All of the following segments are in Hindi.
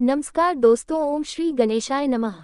नमस्कार दोस्तों, ओम श्री गणेशाय नमः।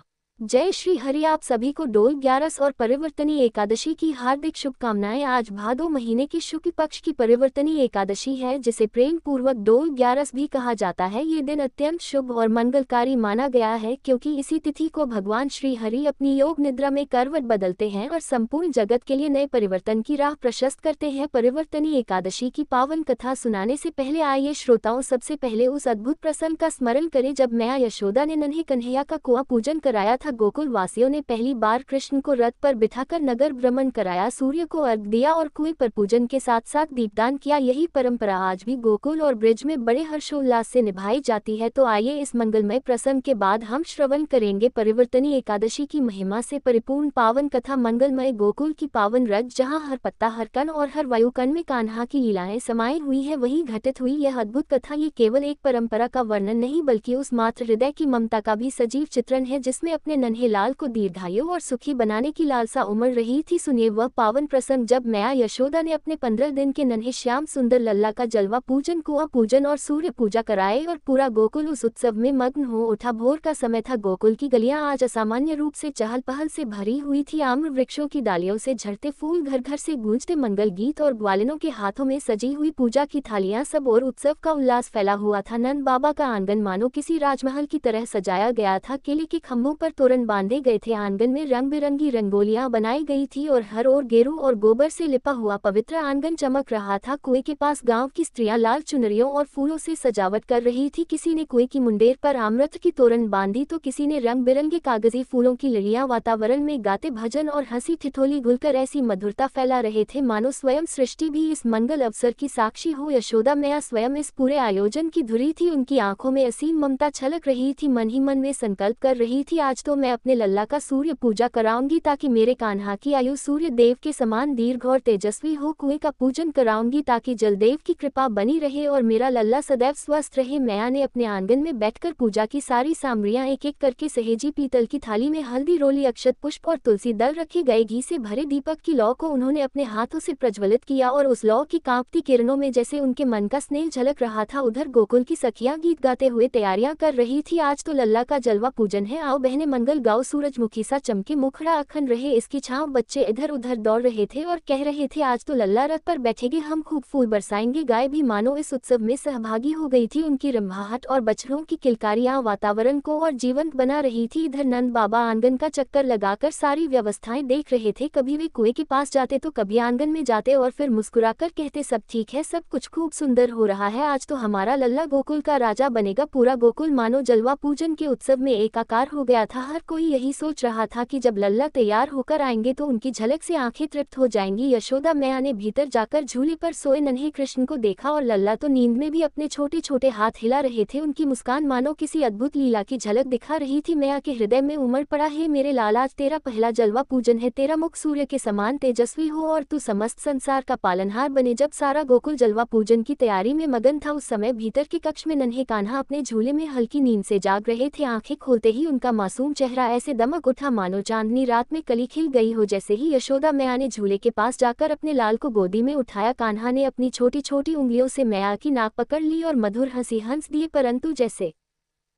जय श्री हरि। आप सभी को डोल 11 और परिवर्तनी एकादशी की हार्दिक शुभकामनाएं। आज भादो महीने की शुक्ल पक्ष की परिवर्तनी एकादशी है, जिसे प्रेम पूर्वक डोल 11 भी कहा जाता है। ये दिन अत्यंत शुभ और मंगलकारी माना गया है, क्योंकि इसी तिथि को भगवान श्री हरि अपनी योग निद्रा में करवट बदलते हैं और संपूर्ण जगत के लिए नए परिवर्तन की राह प्रशस्त करते हैं। परिवर्तनी एकादशी की पावन कथा सुनाने से पहले आइए श्रोताओं, सबसे पहले उस अद्भुत प्रसंग का स्मरण करें जब मैया यशोदा ने नन्हे कन्हैया का कुआं पूजन कराया था। गोकुल वासियों ने पहली बार कृष्ण को रथ पर बिठाकर नगर भ्रमण कराया, सूर्य को अर्घ दिया और कुएं पर पूजन के साथ साथ दीपदान किया। यही परंपरा आज भी गोकुल और ब्रिज में बड़े हर्षोल्लास से निभाई जाती है। तो आइए इस मंगलमय प्रसंग के बाद हम श्रवण करेंगे परिवर्तनी एकादशी की महिमा से परिपूर्ण पावन कथा। मंगलमय गोकुल की पावन रज, जहाँ हर पत्ता, हर कण और हर वायुकण में कान्हा की लीलाएं समाई हुई है, वहीं घटित हुई यह अद्भुत कथा। ये केवल एक परंपरा का वर्णन नहीं, बल्कि उस मातृ हृदय की ममता का भी सजीव चित्रण है, जिसमें अपने नन्हे लाल को दीर्घायु और सुखी बनाने की लालसा उमड़ रही थी। सुनिए वह पावन प्रसंग जब मैया यशोदा ने अपने 15 दिन के नन्हे श्याम सुंदर लल्ला का जलवा पूजन, कुआं पूजन और सूर्य पूजा कराए और पूरा गोकुल उस उत्सव में मग्न हो उठा। भोर का समय था। गोकुल की गलियां आज असामान्य रूप से चहल पहल से भरी हुई थी। आम्र वृक्षों की डालियों से झड़ते फूल, घर घर से गूंजते मंगल गीत और ग्वालिनों के हाथों में सजी हुई पूजा की थालियां, सब और उत्सव का उल्लास फैला हुआ था। नंद बाबा का आंगन मानो किसी राजमहल की तरह सजाया गया था। केले के खम्भों पर तोरण बांधे गए थे, आंगन में रंग बिरंगी रंगोलियां बनाई गई थी और हर ओर गेरू और गोबर से लिपा हुआ पवित्र आंगन चमक रहा था। कुएं के पास गांव की स्त्रियां लाल चुनरियों और फूलों से सजावट कर रही थी। किसी ने कुएं की मुंडेर पर आम्रत की तोरण बांधी तो किसी ने रंग बिरंगे कागजी फूलों की लड़ियां। वातावरण में गाते भजन और हंसी ठिठोली घुलकर ऐसी मधुरता फैला रहे थे मानो स्वयं सृष्टि भी इस मंगल अवसर की साक्षी हो। यशोदा मैया स्वयं इस पूरे आयोजन की धुरी थी। उनकी आंखों में असीम ममता छलक रही थी। मन ही मन में संकल्प कर रही थी, आज तो मैं अपने लल्ला का सूर्य पूजा कराऊंगी, ताकि मेरे कान्हा की आयु सूर्य देव के समान दीर्घ और तेजस्वी हो। कुएं का पूजन कराऊंगी ताकि जलदेव की कृपा बनी रहे और मेरा लल्ला सदैव स्वस्थ रहे। मैया ने अपने आंगन में बैठकर पूजा की सारी सामग्रियां एक एक करके सहेजी। पीतल की थाली में हल्दी, रोली, अक्षत पुष्प और तुलसी दल रखे गए। घी से भरे दीपक की लौ को उन्होंने अपने हाथों से प्रज्वलित किया और उस लौ की कांपती किरणों में जैसे उनके मन का स्नेह झलक रहा था। उधर गोकुल की सखियां गीत गाते हुए तैयारियां कर रही थी। आज तो लल्ला का जलवा पूजन है, आओ बहने मंगल गाओ। सूरजमुखी सा चमके, मुखड़ा अखंड रहे, इसकी छांव। बच्चे इधर उधर दौड़ रहे थे और कह रहे थे, आज तो लल्ला रथ पर बैठेंगे, हम खूब फूल बरसाएंगे। गाय भी मानो इस उत्सव में सहभागी हो गई थी। उनकी रंभाहट और बछड़ों की किलकारियां वातावरण को और जीवंत बना रही थी। इधर नंद बाबा आंगन का चक्कर लगाकर सारी व्यवस्थाएं देख रहे थे। कभी वे कुएं के पास जाते तो कभी आंगन में जाते और फिर मुस्कुराकर कहते, सब ठीक है, सब कुछ खूब सुंदर हो रहा है, आज तो हमारा लल्ला गोकुल का राजा बनेगा। पूरा गोकुल मानो जलवा पूजन के उत्सव में एकाकार हो गया था। हर कोई यही सोच रहा था कि जब लल्ला तैयार होकर आएंगे तो उनकी झलक से आंखें तृप्त हो जाएंगी। यशोदा मैया ने भीतर जाकर झूले पर सोए नन्हे कृष्ण को देखा और लल्ला तो नींद में भी अपने छोटे छोटे हाथ हिला रहे थे। उनकी मुस्कान मानो किसी अद्भुत लीला की झलक दिखा रही थी। मैया के हृदय में उमड़ पड़ा, है मेरे लाल, आज तेरा पहला जलवा पूजन है। तेरा मुख सूर्य के समान तेजस्वी हो और तू समस्त संसार का पालनहार बने। जब सारा गोकुल जलवा पूजन की तैयारी में मगन था, उस समय भीतर के कक्ष में नन्हे कान्हा अपने झूले में हल्की नींद से जाग रहे थे। आंखें खोलते ही उनका मासूम चेहरा ऐसे दमक उठा मानो चांदनी रात में कली खिल गई हो। जैसे ही यशोदा मैया ने झूले के पास जाकर अपने लाल को गोदी में उठाया, कान्हा ने अपनी छोटी छोटी उंगलियों से मैया की नाक पकड़ ली और मधुर हंसी हंस दिए। परंतु जैसे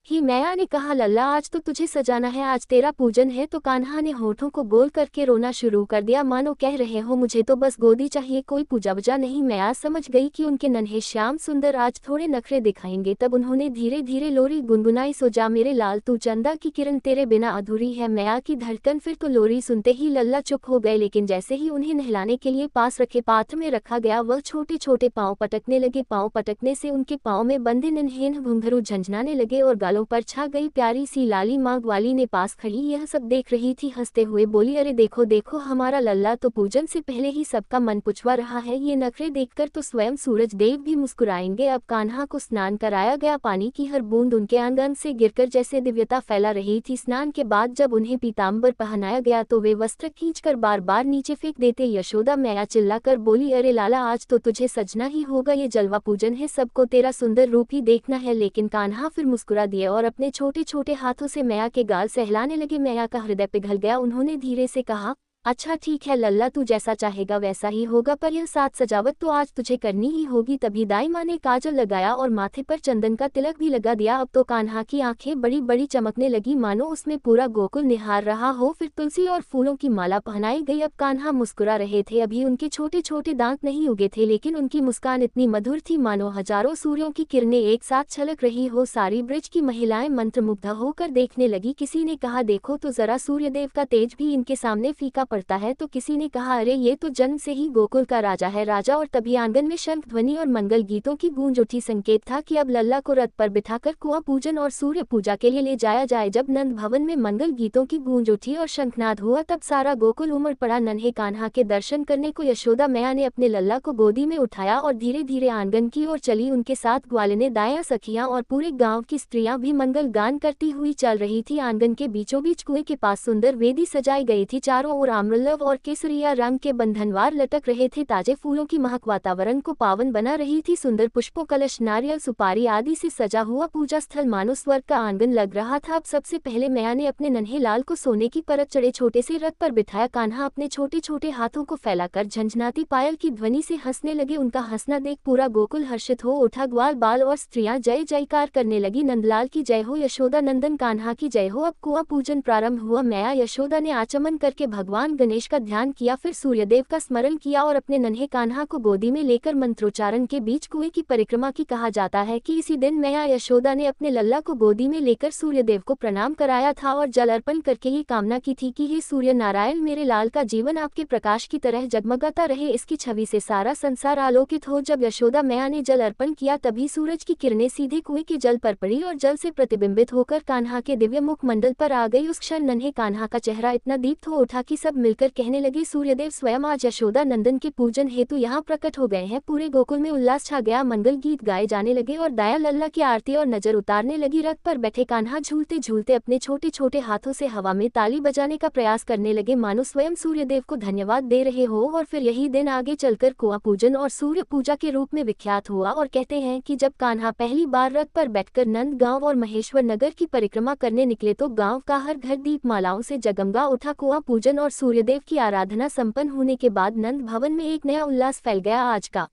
ही मैया ने कहा, लल्ला आज तो तुझे सजाना है, आज तेरा पूजन है, तो कान्हा ने होठों को गोल करके रोना शुरू कर दिया, मानो कह रहे हो, मुझे तो बस गोदी चाहिए, कोई पूजा वजा नहीं। मैया समझ गई कि उनके नन्हे श्याम सुंदर आज थोड़े नखरे दिखाएंगे। तब उन्होंने धीरे धीरे लोरी गुनगुनाई, सो जा मेरे लाल, तू चंदा की किरण तेरे बिना अधूरी है। मैया की धड़कन फिर तो लोरी सुनते ही लल्ला चुप हो गए, लेकिन जैसे ही उन्हें नहलाने के लिए पास रखे पात्र में रखा गया, वह छोटे छोटे पाँव पटकने लगे। पाँव पटकने से उनके पाँव में बंधे नन्हे घुंघरू झंझनाने लगे और गालों पर छा गई प्यारी सी लाली। माँ ग्वाली ने पास खड़ी यह सब देख रही थी, हंसते हुए बोली, अरे देखो देखो, हमारा लल्ला तो पूजन से पहले ही सबका मन पुछवा रहा है, ये नखरे देखकर तो स्वयं सूरज देव भी मुस्कुराएंगे। अब कान्हा को स्नान कराया गया, पानी की हर बूंद उनके अंग अंग से गिरकर जैसे दिव्यता फैला रही थी। स्नान के बाद जब उन्हें पीताम्बर पहनाया गया तो वे वस्त्र खींचकर बार बार नीचे फेंक देते। यशोदा मैया चिल्लाकर बोली, अरे लाला, आज तो तुझे सजना ही होगा, ये जलवा पूजन है, सबको तेरा सुंदर रूप ही देखना है। लेकिन कान्हा फिर मुस्कुरा दिए और अपने छोटे छोटे हाथों से मैया के गाल सहलाने लगे। मैया का हृदय पिघल गया। उन्होंने धीरे से कहा, अच्छा ठीक है लल्ला, तू जैसा चाहेगा वैसा ही होगा, पर यह साज सजावट तो आज तुझे करनी ही होगी। तभी दाई माँ ने काजल लगाया और माथे पर चंदन का तिलक भी लगा दिया। अब तो कान्हा की आंखें बड़ी बड़ी चमकने लगी, मानो उसमें पूरा गोकुल निहार रहा हो। फिर तुलसी और फूलों की माला पहनाई गई। अब कान्हा मुस्कुरा रहे थे। अभी उनके छोटे छोटे दांत नहीं उगे थे, लेकिन उनकी मुस्कान इतनी मधुर थी मानो हजारों सूर्यों की किरणें एक साथ छलक रही हो। सारी ब्रज की महिलाएं मंत्रमुग्ध होकर देखने लगी। किसी ने कहा देखो तो जरा, सूर्यदेव का तेज भी इनके सामने फीका पड़ता है। तो किसी ने कहा अरे ये तो जन्म से ही गोकुल का राजा है राजा। और तभी आंगन में शंख ध्वनि और मंगल गीतों की गूंज उठी। संकेत था कि अब लल्ला को रथ पर बिठाकर कुआं पूजन और सूर्य पूजा के लिए ले जाया जाए। जब नंद भवन में मंगल गीतों की गूंज उठी और शंखनाद हुआ, तब सारा गोकुल उमड़ पड़ा। नन्हे कान्हा के दर्शन करने को यशोदा मैया ने अपने लल्ला को गोदी में उठाया और धीरे धीरे आंगन की ओर चली। उनके साथ ग्वालिनें, दायां, सखियां और पूरे गांव की स्त्रियां भी मंगल गान करती हुई चल रही थी। आंगन के बीचों बीच कुएं के पास सुंदर वेदी सजाई गई थी। चारों ओर आम्रलव और केसरिया रंग के बंधनवार लटक रहे थे। ताजे फूलों की महक वातावरण को पावन बना रही थी। सुंदर पुष्पों, कलश, नारियल, सुपारी आदि से सजा हुआ पूजा स्थल मानो स्वर्ग का आंगन लग रहा था। अब सबसे पहले मैया ने अपने नन्हे लाल को सोने की परत चढ़े छोटे से रथ पर बिठाया। कान्हा अपने छोटे छोटे हाथों को फैलाकर झंझनाती पायल की ध्वनि से हंसने लगे। उनका हंसना देख पूरा गोकुल हर्षित हो उठा। ग्वाल बाल और स्त्रियां जय जयकार करने लगी। नंदलाल की जय हो, यशोदा नंदन कान्हा की जय हो। अब कुआं पूजन प्रारंभ हुआ। मैया यशोदा ने आचमन करके भगवान गणेश का ध्यान किया, फिर सूर्यदेव का स्मरण किया और अपने नन्हे कान्हा को गोदी में लेकर मंत्रोच्चारण के बीच कुएं की परिक्रमा की। कहा जाता है कि इसी दिन मैया यशोदा ने अपने लल्ला को गोदी में लेकर सूर्यदेव को प्रणाम कराया था और जल अर्पण करके ये कामना की थी कि हे सूर्य नारायण, मेरे लाल का जीवन आपके प्रकाश की तरह जगमगाता रहे, इसकी छवि से सारा संसार आलोकित हो। जब यशोदा मैया ने जल अर्पण किया, तभी सूरज की किरणें सीधे कुएं के जल पर पड़ी और जल से प्रतिबिंबित होकर कान्हा के दिव्य मुख मंडल पर आ गई। उस क्षण नन्हे कान्हा का चेहरा इतना दीप्त हो उठा कि सब मिलकर कहने लगे सूर्यदेव स्वयं आज यशोदा नंदन के पूजन हेतु यहाँ प्रकट हो गए हैं। पूरे गोकुल में उल्लास छा गया। मंगल गीत गाए जाने लगे और दाया लल्ला की आरती और नजर उतारने लगी। रथ पर बैठे कान्हा झूलते झूलते अपने छोटे छोटे हाथों से हवा में ताली बजाने का प्रयास करने लगे, मानो स्वयं सूर्यदेव को धन्यवाद दे रहे हो। और फिर यही दिन आगे चलकर कुआं पूजन और सूर्य पूजा के रूप में विख्यात हुआ। और कहते हैं कि जब कान्हा पहली बार रथ पर बैठकर नंद गांव और महेश्वर नगर की परिक्रमा करने निकले, तो गांव का हर घर दीपमालाओं से जगमगा उठा। कुआं पूजन और सूर्यदेव की आराधना संपन्न होने के बाद नंद भवन में एक नया उल्लास फैल गया। आज का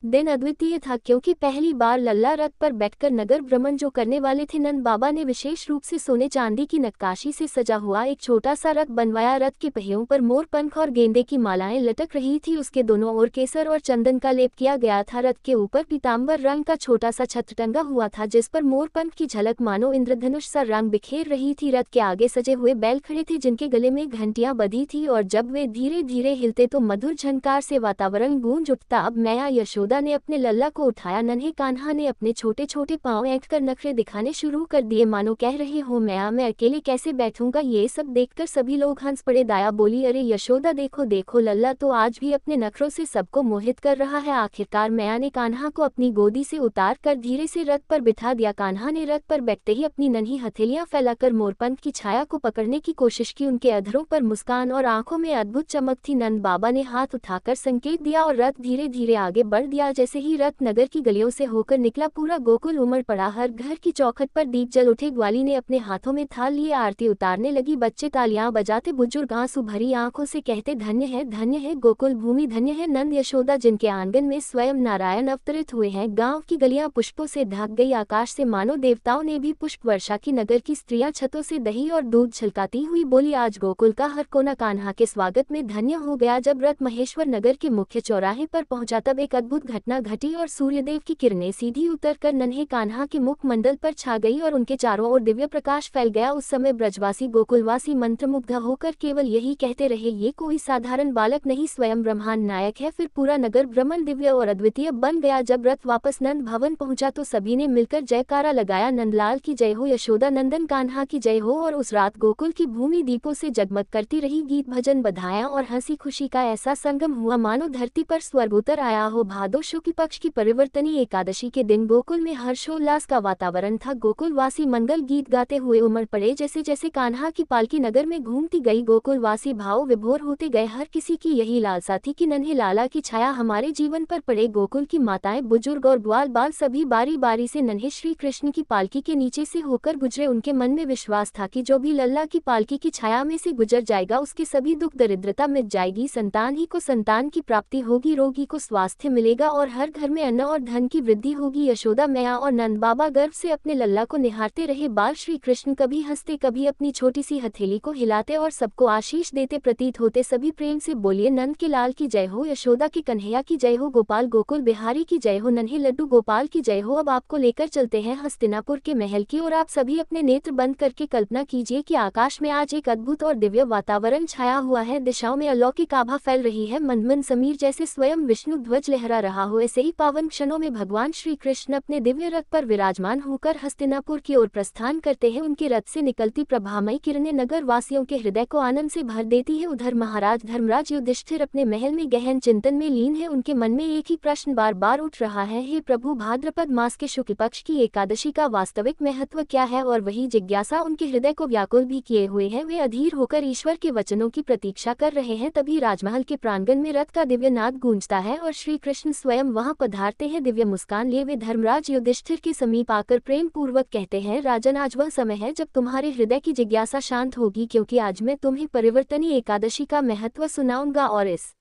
दिन अद्वितीय था, क्योंकि पहली बार लल्ला रथ पर बैठकर नगर भ्रमण जो करने वाले थे। नंद बाबा ने विशेष रूप से सोने चांदी की नक्काशी से सजा हुआ एक छोटा सा रथ बनवाया। रथ के पहियों पर मोर पंख और गेंदे की मालाएं लटक रही थी। उसके दोनों ओर केसर और चंदन का लेप किया गया था। रथ के ऊपर पीतांबर रंग का छोटा सा छत्र टंगा हुआ था, जिस पर मोर पंख की झलक मानो इंद्रधनुष सा रंग बिखेर रही थी। रथ के आगे सजे हुए बैल खड़े थे, जिनके गले में घंटियां बंधी थी, और जब वे धीरे धीरे हिलते तो मधुर झनकार से वातावरण गूंज उठता। अब मैया यशोदा ने अपने लल्ला को उठाया। नन्हे कान्हा ने अपने छोटे छोटे पांव ऐंठकर नखरे दिखाने शुरू कर दिए, मानो कह रहे हो मैया मैं अकेले कैसे बैठूंगा। ये सब देखकर सभी लोग हंस पड़े। दाया बोली अरे यशोदा देखो देखो, लल्ला तो आज भी अपने नखरों से सबको मोहित कर रहा है। आखिरकार मैया ने कान्हा को अपनी गोदी से उतार कर धीरे से रथ पर बिठा दिया। कान्हा ने रथ पर बैठते ही अपनी नन्ही हथेलियां फैलाकर मोरपंख की छाया को पकड़ने की कोशिश की। उनके अधरों पर मुस्कान और आंखों में अद्भुत चमक थी। नंद बाबा ने हाथ उठाकर संकेत दिया और रथ धीरे धीरे आगे बढ़ दिया। जैसे ही रथ नगर की गलियों से होकर निकला, पूरा गोकुल उमड़ पड़ा। हर घर की चौखट पर दीप जल उठे। ग्वाली ने अपने हाथों में थाल लिए आरती उतारने लगी। बच्चे तालियां बजाते, बुजुर्ग आंसू भरी आंखों से कहते धन्य है गोकुल भूमि, धन्य है नंद यशोदा, जिनके आंगन में स्वयं नारायण अवतरित हुए हैं। गांव की गलियां पुष्पों से ढक गई। आकाश से मानो देवताओं ने भी पुष्प वर्षा की। नगर की स्त्रियां छतों से दही और दूध छिलकाती हुई बोली आज गोकुल का हर कोना कान्हा के स्वागत में धन्य हो गया। जब रथ महेश्वर नगर के मुख्य चौराहे पर पहुंचा, तब एक अद्भुत घटना घटी और सूर्यदेव की किरणें सीधी उतरकर नन्हे कान्हा के मुख मंडल पर छा गई और उनके चारों ओर दिव्य प्रकाश फैल गया। उस समय ब्रजवासी गोकुलवासी मंत्रमुग्ध होकर केवल यही कहते रहे, ये कोई साधारण बालक नहीं, स्वयं ब्रह्मांड नायक है। फिर पूरा नगर भ्रमण दिव्य और अद्वितीय बन गया। जब रथ वापस नंद भवन पहुंचा, तो सभी ने मिलकर जयकारा लगाया, नंदलाल की जय हो, यशोदा नंदन कान्हा की जय हो। और उस रात गोकुल की भूमि दीपों से जगमग करती रही। गीत, भजन, बधाइयां और हंसी खुशी का ऐसा संगम हुआ मानो धरती पर स्वर्ग उतर आया हो। भादो भादो शुक्ल पक्ष की परिवर्तनी एकादशी के दिन गोकुल में हर्षोल्लास का वातावरण था। गोकुलवासी मंगल गीत गाते हुए उमड़ पड़े। जैसे जैसे कान्हा की पालकी नगर में घूमती गई, गोकुलवासी भाव विभोर होते गए। हर किसी की यही लालसा थी कि नन्हे लाला की छाया हमारे जीवन पर पड़े। गोकुल की माताएं, बुजुर्ग और ग्वाल बाल सभी बारी बारी से नन्हे श्री कृष्ण की पालकी के नीचे से होकर गुजरे। उनके मन में विश्वास था कि जो भी लल्ला की पालकी की छाया में से गुजर जाएगा उसके सभी दुख दरिद्रता मिट जाएगी, संतान ही को संतान की प्राप्ति होगी, रोगी को स्वास्थ्य मिलेगा और हर घर में अन्न और धन की वृद्धि होगी। यशोदा मैया और नंद बाबा गर्व से अपने लल्ला को निहारते रहे। बाल श्री कृष्ण कभी हंसते, कभी अपनी छोटी सी हथेली को हिलाते और सबको आशीष देते प्रतीत होते। सभी प्रेम से बोलिए, नंद के लाल की जय हो, यशोदा की कन्हैया की जय हो, गोपाल गोकुल बिहारी की जय हो, नन्हे लड्डू गोपाल की जय हो। अब आपको लेकर चलते हैं हस्तिनापुर के महल की और आप सभी अपने नेत्र बंद करके कल्पना कीजिए कि आकाश में आज एक अद्भुत और दिव्य वातावरण छाया हुआ है। दिशाओं में अलौकिक आभा फैल रही है। मंद समीर जैसे स्वयं विष्णु ध्वज लहरा रहा हो, ऐसे ही पावन क्षणों में भगवान श्री कृष्ण अपने दिव्य रथ पर विराजमान होकर हस्तिनापुर की ओर प्रस्थान करते हैं। उनके रथ से निकलती प्रभामयी किरणें नगर वासियों के हृदय को आनंद से भर देती है। उधर महाराज धर्मराज युधिष्ठिर अपने महल में गहन चिंतन में लीन है। उनके मन में एक ही प्रश्न बार बार उठ रहा है, हे प्रभु, भाद्रपद मास के शुक्ल पक्ष की एकादशी का वास्तविक महत्व क्या है? और वही जिज्ञासा उनके हृदय को व्याकुल भी किए हुए है। वे अधीर होकर ईश्वर के वचनों की प्रतीक्षा कर रहे हैं। तभी राजमहल के प्रांगण में रथ का दिव्य नाद गूंजता है और श्री कृष्ण स्वयं वहां पधारते हैं। दिव्य मुस्कान लिए वे धर्मराज युधिष्ठिर के समीप आकर प्रेम पूर्वक कहते हैं, राजन, आज वह समय है जब तुम्हारे हृदय की जिज्ञासा शांत होगी, क्योंकि आज मैं तुम्हें परिवर्तनी एकादशी का महत्व सुनाऊंगा। और इस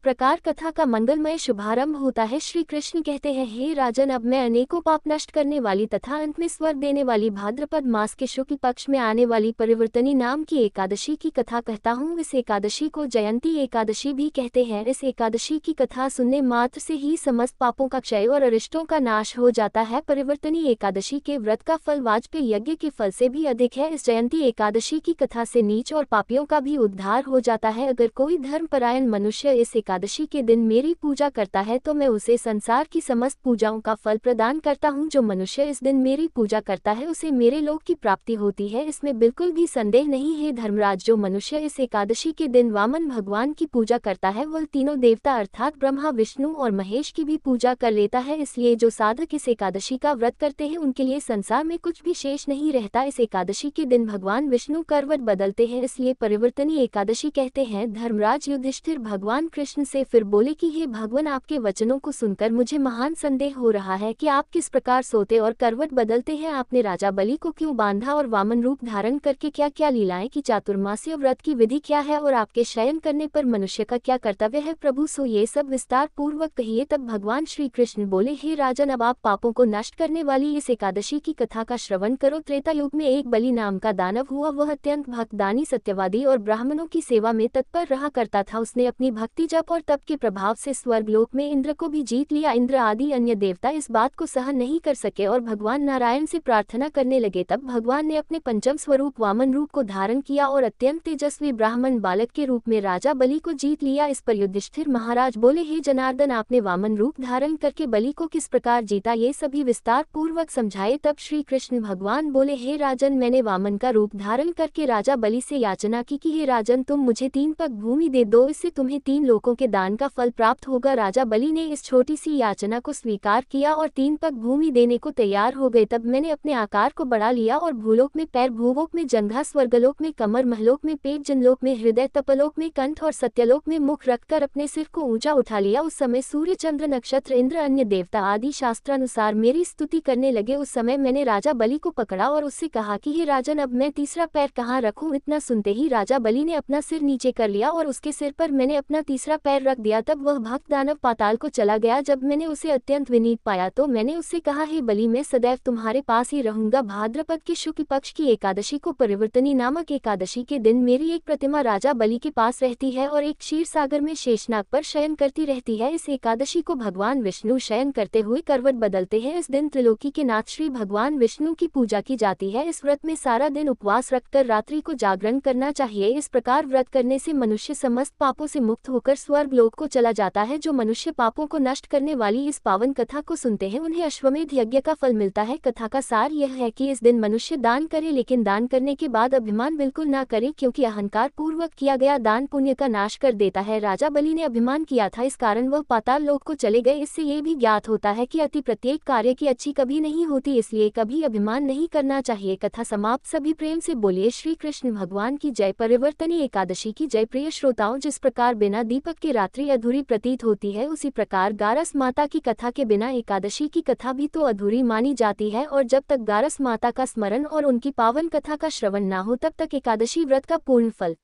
प्रकार कथा का मंगलमय शुभारंभ होता है। श्री कृष्ण कहते हैं, हे राजन, अब मैं अनेकों पाप नष्ट करने वाली तथा अंत में स्वर्ग देने वाली भाद्रपद मास के शुक्ल पक्ष में आने वाली परिवर्तनी नाम की एकादशी की कथा कहता हूँ। इस एकादशी को जयंती एकादशी भी कहते हैं। इस एकादशी की कथा सुनने मात्र से ही समस्त पापों का क्षय और अरिष्टों का नाश हो जाता है। परिवर्तनी एकादशी के व्रत का फल वाजपेयी यज्ञ के फल से भी अधिक है। इस जयंती एकादशी की कथा से नीच और पापियों का भी उद्धार हो जाता है। अगर कोई धर्मपरायण मनुष्य इस एकादशी के दिन मेरी पूजा करता है तो मैं उसे संसार की समस्त पूजाओं का फल प्रदान करता हूँ। जो मनुष्य इस दिन मेरी पूजा करता है उसे मेरे लोक की प्राप्ति होती है, इसमें बिल्कुल भी संदेह नहीं है। धर्मराज, जो मनुष्य इस एकादशी के दिन वामन भगवान की पूजा करता है वह तीनों देवता अर्थात ब्रह्मा, विष्णु और महेश की भी पूजा कर लेता है। इसलिए जो साधक इस एकादशी का व्रत करते हैं उनके लिए संसार में कुछ भी शेष नहीं रहता। इस एकादशी के दिन भगवान विष्णु करवट बदलते हैं, इसलिए परिवर्तनी एकादशी कहते हैं। धर्मराज युधिष्ठिर भगवान कृष्ण से फिर बोले कि हे भगवान, आपके वचनों को सुनकर मुझे महान संदेह हो रहा है कि आप किस प्रकार सोते और करवट बदलते हैं। आपने राजा बलि को क्यों बांधा और वामन रूप धारण करके क्या क्या लीलाएं की? चातुर्मास्य व्रत की विधि क्या है और आपके शयन करने पर मनुष्य का क्या कर्तव्य है? प्रभु, सो ये सब विस्तार पूर्वक कहिए। तब भगवान श्री कृष्ण बोले, हे राजन, अब आप पापों को नष्ट करने वाली इस एकादशी की कथा का श्रवण करो। त्रेता युग में एक बलि नाम का दानव हुआ। वह अत्यंत भक्तदानी, सत्यवादी और ब्राह्मणों की सेवा में तत्पर रहा करता था। उसने अपनी भक्ति, जप और तप के प्रभाव से स्वर्गलोक में इंद्र को भी जीत लिया। इंद्र आदि अन्य देवता इस बात को सहन नहीं कर सके और भगवान नारायण से प्रार्थना करने लगे। तब भगवान ने अपने पंचम स्वरूप वामन रूप को धारण किया और अत्यंत तेजस्वी ब्राह्मण बालक के रूप में राजा बलि को जीत लिया। इस पर युधिष्ठिर महाराज बोले, हे जनार्दन, आपने वामन रूप धारण करके बलि को किस प्रकार जीता, ये सभी विस्तार पूर्वक समझाए। तब श्री कृष्ण भगवान बोले, हे राजन, मैंने वामन का रूप धारण करके राजा बलि से याचना की कि हे राजन, तुम मुझे 3 पग भूमि दे दो, इससे तुम्हें 3 लोकों के दान का फल प्राप्त होगा। राजा बलि ने इस छोटी सी याचना को स्वीकार किया और 3 पग भूमि देने को तैयार हो गए। तब मैंने अपने आकार को बढ़ा लिया और भूलोक में पैर, भूलोक में जंघा, स्वर्गलोक में कमर, महलोक में पेट, जनलोक में हृदय, तपलोक में कंठ और सत्यलोक में मुख रखकर अपने सिर को ऊंचा उठा लिया। उस समय सूर्य, चंद्र, नक्षत्र, इंद्र, अन्य देवता आदि शास्त्रानुसार मेरी स्तुति करने लगे। उस समय मैंने राजा बलि को पकड़ा और उससे कहा कि हे राजन, अब मैं तीसरा पैर कहाँ रखूं? इतना सुनते ही राजा बलि ने अपना सिर नीचे कर लिया और उसके सिर पर मैंने अपना तीसरा पैर रख दिया। तब वह भक्त दानव पाताल को चला गया। जब मैंने उसे अत्यंत विनीत पाया तो मैंने उससे कहा, हे बलि, मैं सदैव तुम्हारे पास ही रहूंगा। भाद्रपद के शुक्ल पक्ष की एकादशी को परिवर्तनी नामक एकादशी के दिन मेरी एक प्रतिमा राजा बलि के पास रहती है और एक क्षीर सागर में शेषनाग पर शयन करती रहती है। इस एकादशी को भगवान विष्णु शयन करते हुए करवट बदलते हैं। इस दिन त्रिलोकी के नाथ श्री भगवान विष्णु की पूजा की जाती है। इस व्रत में सारा दिन उपवास रखकर रात्रि को जागरण करना चाहिए। इस प्रकार व्रत करने से मनुष्य समस्त पापों से मुक्त होकर स्वर्ग स्वर्ग लोक को चला जाता है। जो मनुष्य पापों को नष्ट करने वाली इस पावन कथा को सुनते हैं उन्हें अश्वमेध यज्ञ का फल मिलता है। कथा का सार यह है कि इस दिन मनुष्य दान करे, लेकिन दान करने के बाद अभिमान बिल्कुल ना करे, क्योंकि अहंकार पूर्वक किया गया दान पुण्य का नाश कर देता है। राजा बलि ने अभिमान किया था, इस कारण वह पाताल लोक को चले गए। इससे ये भी ज्ञात होता है कि अति प्रत्येक कार्य की अच्छी कभी नहीं होती, इसलिए कभी अभिमान नहीं करना चाहिए। कथा समाप्त। सभी प्रेम से बोलिए श्री कृष्ण भगवान की जय। परिवर्तनी एकादशी की जय। प्रिय श्रोताओं, जिस प्रकार बिना दीपक की रात्रि अधूरी प्रतीत होती है, उसी प्रकार गारस माता की कथा के बिना एकादशी की कथा भी तो अधूरी मानी जाती है। और जब तक गारस माता का स्मरण और उनकी पावन कथा का श्रवण ना हो, तब तक एकादशी व्रत का पूर्ण फल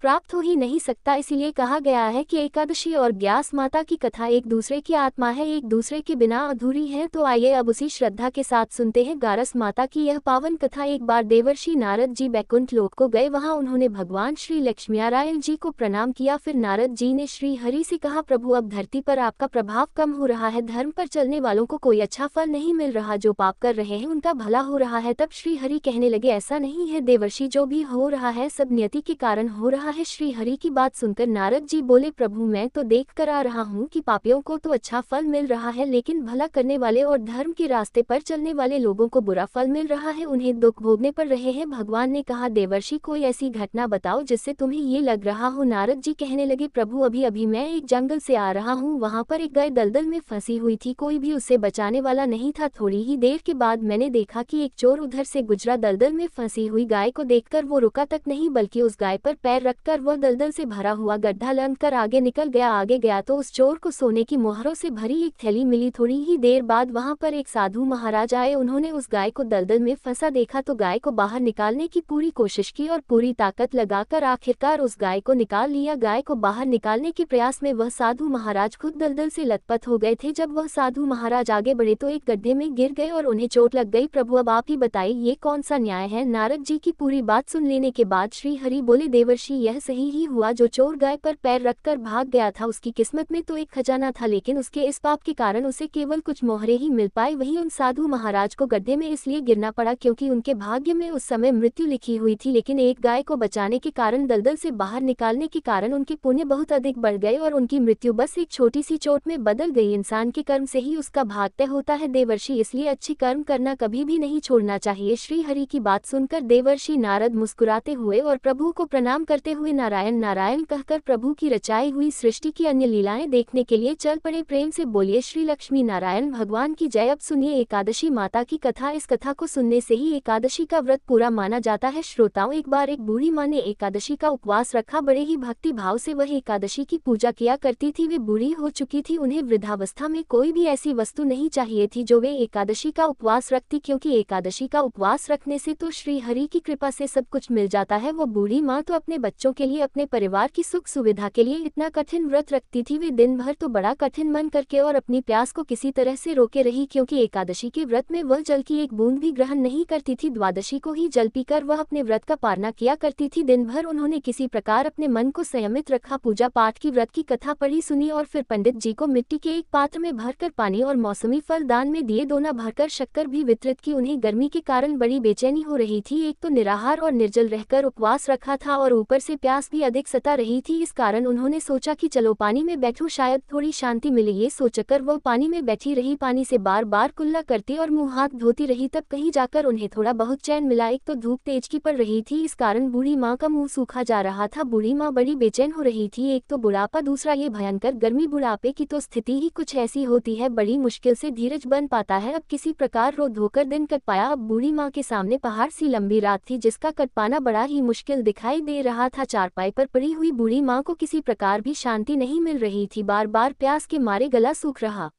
प्राप्त हो ही नहीं सकता। इसीलिए कहा गया है कि एकादशी और ग्यास माता की कथा एक दूसरे की आत्मा है, एक दूसरे के बिना अधूरी है। तो आइए अब उसी श्रद्धा के साथ सुनते हैं गारस माता की यह पावन कथा। एक बार देवर्षि नारद जी बैकुंठ लोक को गए। वहां उन्होंने भगवान श्री लक्ष्मीनारायण जी को प्रणाम किया। फिर नारद जी ने श्री हरि से कहा, प्रभु अब धरती पर आपका प्रभाव कम हो रहा है, धर्म पर चलने वालों को कोई अच्छा फल नहीं मिल रहा, जो पाप कर रहे हैं उनका भला हो रहा है। तब श्री हरि कहने लगे, ऐसा नहीं है देवर्षि, जो भी हो रहा है सब नियति के कारण हो रहा है। श्री हरि की बात सुनकर नारद जी बोले, प्रभु मैं तो देख कर आ रहा हूँ कि पापियों को तो अच्छा फल मिल रहा है, लेकिन भला करने वाले और धर्म के रास्ते पर चलने वाले लोगों को बुरा फल मिल रहा है, उन्हें दुख भोगने पड़ रहे हैं। भगवान ने कहा, देवर्षि कोई ऐसी घटना बताओ जिससे तुम्हें ये लग रहा हो। नारद जी कहने लगे, प्रभु अभी अभी मैं एक जंगल से आ रहा हूँ, वहाँ पर एक गाय दलदल में फंसी हुई थी, कोई भी उसे बचाने वाला नहीं था। थोड़ी ही देर के बाद मैंने देखा कि एक चोर उधर से गुजरा। दलदल में फंसी हुई गाय को देखकर वो रुका तक नहीं, बल्कि उस गाय पर पैर रखकर वह दलदल से भरा हुआ गड्ढा लंघकर आगे निकल गया। आगे गया तो उस चोर को सोने की मोहरों से भरी एक थैली मिली। थोड़ी ही देर बाद वहां पर एक साधु महाराज आए। उन्होंने उस गाय को दलदल में फंसा देखा तो गाय को बाहर निकालने की पूरी कोशिश की और पूरी ताकत लगाकर आखिरकार उस गाय को निकाल लिया। गाय को बाहर निकालने के प्रयास में वह साधु महाराज खुद दलदल से लथपथ हो गए थे। जब वह साधु महाराज आगे बढ़े तो एक गड्ढे में गिर गए और उन्हें चोट लग गई। प्रभु अब आप ही बताइए ये कौन सा न्याय है। नारद जी की पूरी बात सुन लेने के बाद श्री हरि बोले, देवर्षि यह सही ही हुआ, जो चोर गाय पर पैर रखकर भाग गया था उसकी किस्मत में तो एक खजाना था, लेकिन उसके इस पाप के कारण उसे केवल कुछ मोहरे ही मिल पाए। वहीं उन साधु महाराज को गड्ढे में इसलिए गिरना पड़ा क्योंकि उनके भाग्य में उस समय मृत्यु लिखी हुई थी, लेकिन एक गाय को बचाने के कारण, दलदल से बाहर निकालने के कारण उनके पुण्य बहुत अधिक बढ़ गए और उनकी मृत्यु बस एक छोटी सी चोट में बदल गई। इंसान के कर्म से ही उसका भाग तय होता है देवर्षि, इसलिए अच्छी कर्म करना कभी भी नहीं छोड़ना चाहिए। श्री हरि की बात सुनकर देवर्षि नारद मुस्कुराते हुए और प्रभु को प्रणाम करते हुए नारायण नारायण कहकर प्रभु की रचाई हुई सृष्टि की अन्य लीलाएं देखने के लिए चल पड़े। प्रेम से बोलिए श्री लक्ष्मी नारायण भगवान की जय। अब सुनिए एकादशी माता की कथा। इस कथा को सुनने से ही एकादशी का व्रत पूरा माना जाता है। श्रोताओं, एक बार एक बूढ़ी माँ ने एकादशी का उपवास रखा। बड़े ही भक्ति भाव से वह एकादशी की पूजा किया करती थी। वे बूढ़ी हो चुकी थी, उन्हें वृद्धावस्था में कोई भी ऐसी वस्तु नहीं चाहिए थी जो वे एकादशी का उपवास रखती, क्योंकि एकादशी का उपवास रखने से तो श्री हरि की कृपा से सब कुछ मिल जाता है। वो बूढ़ी माँ तो अपने बच्चों के लिए, अपने परिवार की सुख सुविधा के लिए इतना कठिन व्रत रखती थी। वे दिन भर तो बड़ा कठिन मन करके और अपनी प्यास को किसी तरह से रोके रही, क्योंकि एकादशी के व्रत में वह जल की एक बूंद भी ग्रहण नहीं करती थी। द्वादशी को ही जल पीकर वह अपने व्रत का पालना किया करती थी। दिन भर उन्होंने किसी प्रकार अपने मन को संयमित रखा, पूजा पाठ की, व्रत की कथा पढ़ी सुनी और फिर पंडित जी को मिट्टी के एक पात्र में भरकर पानी और मौसमी फल दान में दिए। दोना भरकर शक्कर भी वितरित की। उन्हें गर्मी के कारण बड़ी बेचैनी हो रही थी। एक तो निराहार और निर्जल रहकर उपवास रखा था और ऊपर से प्यास भी अधिक सता रही थी। इस कारण उन्होंने सोचा कि चलो पानी में बैठूं, शायद थोड़ी शांति मिले। ये सोचकर वह पानी में बैठी रही, पानी से बार बार कुल्ला करती और मुंह हाथ धोती रही। तब कहीं जाकर उन्हें थोड़ा बहुत चैन मिला। एक तो धूप तेज की पड़ रही थी, इस कारण बूढ़ी माँ का मुंह सूखा जा रहा था। बूढ़ी माँ बड़ी बेचैन हो रही थी। एक तो बुढ़ापा, दूसरा ये भयंकर गर्मी। बुढ़ापे की तो स्थिति ही कुछ ऐसी होती है, बड़ी मुश्किल से धीरज बन पाता है। अब किसी प्रकार रो धोकर दिन कट पाया। अब बूढ़ी माँ के सामने पहाड़ सी लंबी रात थी, जिसका कट पाना बड़ा ही मुश्किल दिखाई दे रहा था। चारपाई पर पड़ी हुई बूढ़ी माँ को किसी प्रकार भी शांति नहीं मिल रही थी। बार बार प्यास के मारे गला सूख रहा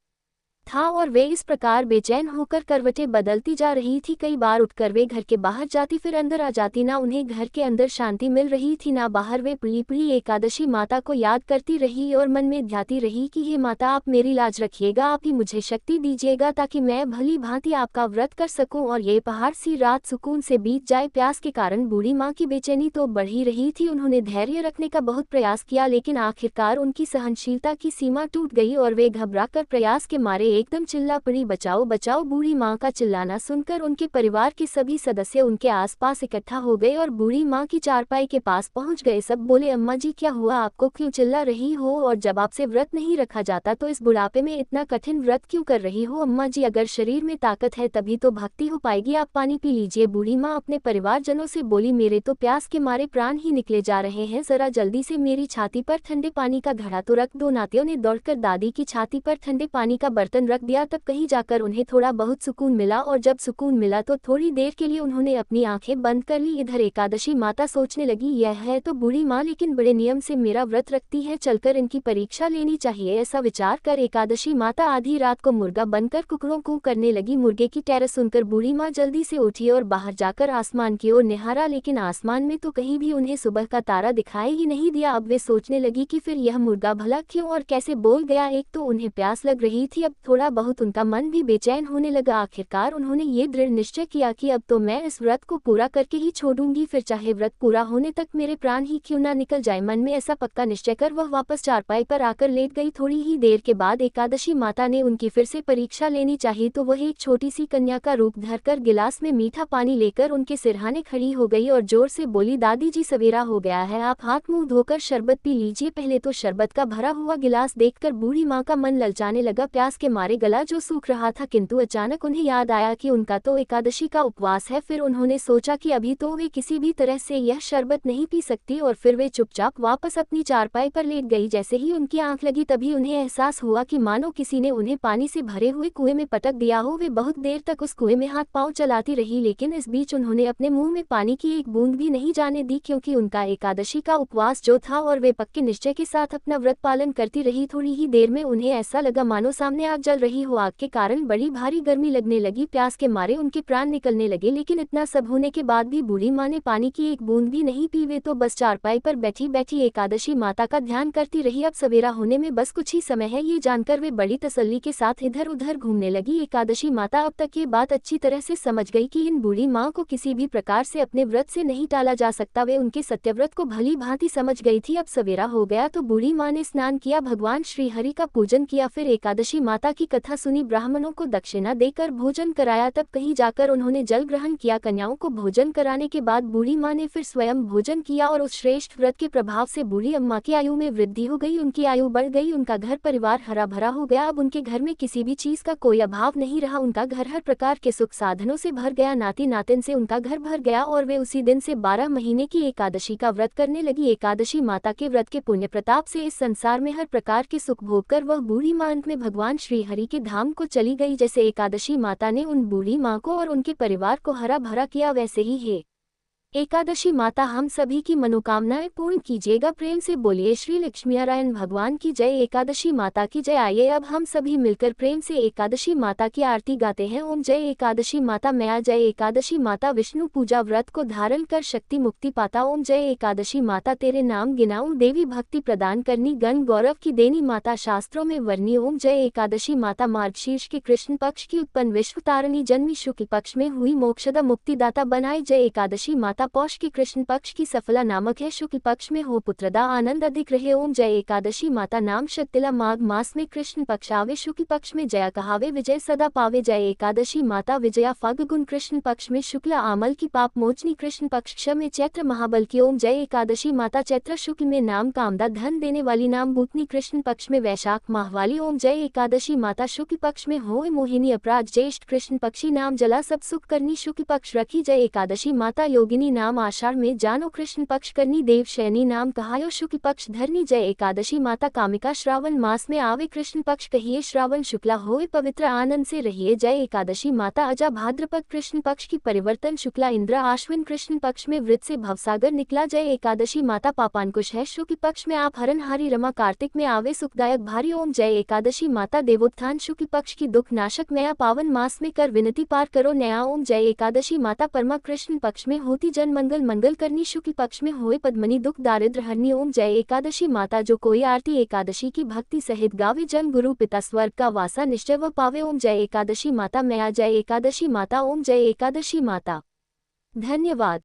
था और वे इस प्रकार बेचैन होकर करवटें बदलती जा रही थी। कई बार उठकर वे घर के बाहर जाती, फिर अंदर आ जाती। ना उन्हें घर के अंदर शांति मिल रही थी, ना बाहर। वे पीली पीली एकादशी माता को याद करती रही और मन में ध्याती रही कि हे माता, आप मेरी लाज रखिएगा, आप ही मुझे शक्ति दीजिएगा ताकि मैं भली भांति आपका व्रत कर सकूं और ये पहाड़ सी रात सुकून से बीत जाए। प्यास के कारण बूढ़ी माँ की बेचैनी तो बढ़ ही रही थी। उन्होंने धैर्य रखने का बहुत प्रयास किया, लेकिन आखिरकार उनकी सहनशीलता की सीमा टूट गई और वे घबरा कर प्रयास के मारे एकदम चिल्ला पड़ी, बचाओ बचाओ। बूढ़ी माँ का चिल्लाना सुनकर उनके परिवार के सभी सदस्य उनके आसपास इकट्ठा हो गए और बूढ़ी माँ की चारपाई के पास पहुंच गए। सब बोले, अम्मा जी क्या हुआ, आपको क्यों चिल्ला रही हो, और जब आपसे व्रत नहीं रखा जाता तो इस बुढ़ापे में इतना कठिन व्रत क्यों कर रही हो। अम्मा जी, अगर शरीर में ताकत है तभी तो भक्ति हो पाएगी, आप पानी पी लीजिए। बूढ़ी माँ अपने परिवारजनों से बोली, मेरे तो प्यास के मारे प्राण ही निकले जा रहे हैं, जरा जल्दी से मेरी छाती पर ठंडे पानी का घड़ा तो रख दो। नातियों ने दौड़कर दादी की छाती पर ठंडे पानी का बर्तन रख दिया। तब कहीं जाकर उन्हें थोड़ा बहुत सुकून मिला, और जब सुकून मिला तो थोड़ी देर के लिए उन्होंने अपनी आंखें बंद कर ली। इधर एकादशी माता सोचने लगी, यह है तो बूढ़ी माँ लेकिन बड़े नियम से मेरा व्रत रखती है, चलकर इनकी परीक्षा लेनी चाहिए। ऐसा विचार कर एकादशी माता आधी रात को मुर्गा बनकर कुकड़ों को करने लगी। मुर्गे की टैर सुनकर बूढ़ी माँ जल्दी से उठी और बाहर जाकर आसमान की ओर निहारा, लेकिन आसमान में तो कहीं भी उन्हें सुबह का तारा दिखाई ही नहीं दिया। अब वे सोचने लगी कि फिर यह मुर्गा भला क्यों और कैसे बोल गया। एक तो उन्हें प्यास लग रही थी, अब थोड़ा बहुत उनका मन भी बेचैन होने लगा। आखिरकार उन्होंने ये दृढ़ निश्चय किया कि अब तो मैं इस व्रत को पूरा करके ही छोड़ूंगी, फिर चाहे व्रत पूरा होने तक मेरे प्राण ही क्यों ना निकल जाए। मन में ऐसा पक्का निश्चय कर वह वापस चारपाई पर आकर लेट गई। थोड़ी ही देर के बाद एकादशी माता ने उनकी फिर से परीक्षा लेनी चाहिए तो वह एक छोटी सी कन्या का रूप धरकर गिलास में मीठा पानी लेकर उनके सिरहाने खड़ी हो गई और जोर से बोली, दादी जी सवेरा हो गया है, आप हाथ मुंह धोकर शरबत पी लीजिए। पहले तो शरबत का भरा हुआ गिलास देखकर बूढ़ी माँ का मन ललचाने लगा, प्यास के मारे गला जो सूख रहा था, किंतु अचानक उन्हें याद आया कि उनका तो एकादशी का उपवास है। फिर उन्होंने सोचा कि अभी तो वे किसी भी तरह से यह शरबत नहीं पी सकती, और फिर वे चुपचाप वापस अपनी चारपाई पर लेट गई। जैसे ही उनकी आंख लगी तभी उन्हें एहसास हुआ कि मानो किसी ने उन्हें पानी से भरे हुए कुएं में पटक दिया हो। वे बहुत देर तक उस कुएं में हाथ पांव चलाती रही, लेकिन इस बीच उन्होंने अपने मुंह में पानी की एक बूंद भी नहीं जाने दी, क्योंकि उनका एकादशी का उपवास जो था और वे पक्के निश्चय के साथ अपना व्रत पालन करती रही। थोड़ी ही देर में उन्हें ऐसा लगा मानो सामने आग जल रही हो। आग के कारण बड़ी भारी गर्मी लगने लगी, प्यास के मारे उनके प्राण निकलने लगे, लेकिन इतना सब होने के बाद भी बूढ़ी माँ ने पानी की एक बूंद भी नहीं पी। वे तो बस चारपाई पर बैठी बैठी एकादशी माता का ध्यान करती रही। अब सवेरा होने में बस कुछ ही समय है, ये जानकर वे बड़ी तसल्ली के साथ इधर उधर घूमने लगी। एकादशी माता अब तक ये बात अच्छी तरह से समझ गई कि इन बूढ़ी माँ को किसी भी प्रकार से अपने व्रत से नहीं टाला जा सकता। वे उनके सत्यव्रत को भली भांति समझ गई थी। अब सवेरा हो गया तो बूढ़ी माँ ने स्नान किया, भगवान श्री हरि का पूजन किया, फिर एकादशी माता की कथा सुनी, ब्राह्मणों को दक्षिणा देकर भोजन कराया, तब कहीं जाकर उन्होंने जल ग्रहण किया। कन्याओं को भोजन कराने के बाद बूढ़ी माँ ने फिर स्वयं भोजन किया और उस श्रेष्ठ व्रत के प्रभाव से बूढ़ी अम्मा की आयु में वृद्धि हो गई, उनकी आयु बढ़ गई, उनका घर परिवार हरा भरा हो गया। अब उनके घर में किसी भी चीज का कोई अभाव नहीं रहा, उनका घर हर प्रकार के सुख साधनों से भर गया, नाती नातिन से उनका घर भर गया, और वे उसी दिन से 12 महीने की एकादशी का व्रत करने लगी। एकादशी माता के व्रत के पुण्य प्रताप से इस संसार में हर प्रकार के सुख भोग कर वह बूढ़ी माँ अंत में भगवान श्री हरि के धाम को चली गई। जैसे एकादशी माता ने उन बूढ़ी माँ को और उनके परिवार को हरा भरा किया, वैसे ही है एकादशी माता हम सभी की मनोकामनाएं पूर्ण कीजिएगा। प्रेम से बोलिए श्री लक्ष्मीनारायण भगवान की जय, एकादशी माता की जय। आइए अब हम सभी मिलकर प्रेम से एकादशी माता की आरती गाते हैं। ओम जय एकादशी माता मैया, जय एकादशी माता विष्णु पूजा व्रत को धारण कर शक्ति मुक्ति पाता। ओम जय एकादशी माता तेरे नाम गिनाऊं, देवी भक्ति प्रदान करनी, गण गौरव की देनी माता शास्त्रों में वर्णी। ओम जय एकादशी माता मार्गशीर्ष के कृष्ण पक्ष की उत्पन्न विश्व तारणी, जन्मी शुक्ल पक्ष में हुई मोक्षदा मुक्तिदाता बनाए। जय एकादशी माता पौष की कृष्ण पक्ष की सफला नामक है, शुक्ल पक्ष में हो पुत्रदा आनंद अधिक रहे। ओम जय एकादशी माता नाम शक्तिला, माघ मास में कृष्ण पक्ष आवे, शुक्ल पक्ष में जया कहावे, विजय सदा पावे। जय एकादशी माता विजया फाल्गुन कृष्ण पक्ष में, शुक्ला आमल की पाप मोचनी कृष्ण पक्ष क्ष में, चैत्र महाबल की। ओम जय एकादशी माता चैत्र शुक्ल में नाम कामदा धन देने वाली, नाम भूतनी कृष्ण पक्ष में, वैशाख माह वाली। ओम जय एकादशी माता शुक्ल पक्ष में हो मोहिनी अपराध, ज्येष्ठ कृष्ण पक्षी नाम जला सब सुख करनी, शुक्ल पक्ष रखी। जय एकादशी माता योगिनी नाम आषाढ़ में जानो कृष्ण पक्ष करनी, देव शयनी नाम कहायो शुक्ल पक्ष धरनी। जय एकादशी माता कामिका श्रावण मास में आवे, कृष्ण पक्ष कहिए श्रावण शुक्ला होए पवित्र, आनंद से रहिए। जय एकादशी माता अजा भाद्रपद कृष्ण पक्ष की परिवर्तन, शुक्ला इंद्र आश्विन कृष्ण पक्ष में वृत से भवसागर निकला। जय एकादशी माता पापांकुश है, शुक्ल पक्ष में आप हरनहारी रमा, कार्तिक में आवे सुखदायक भारी। ओम जय एकादशी माता देवोत्थान शुक्ल पक्ष की दुख नाशक, नया पावन मास में कर विनती पार करो नया। ओम जय एकादशी माता परमा कृष्ण पक्ष में होती जन मंगल मंगल करनी, शुक्ल पक्ष में होए पद्मनी दुख दारिद्र हरनी। ओम जय एकादशी माता जो कोई आरती एकादशी की भक्ति सहित गावे, जन गुरु पिता स्वर्ग का वासा निश्चय व पावे। ओम जय एकादशी माता मैया, जय एकादशी माता। ओम जय एकादशी माता। धन्यवाद।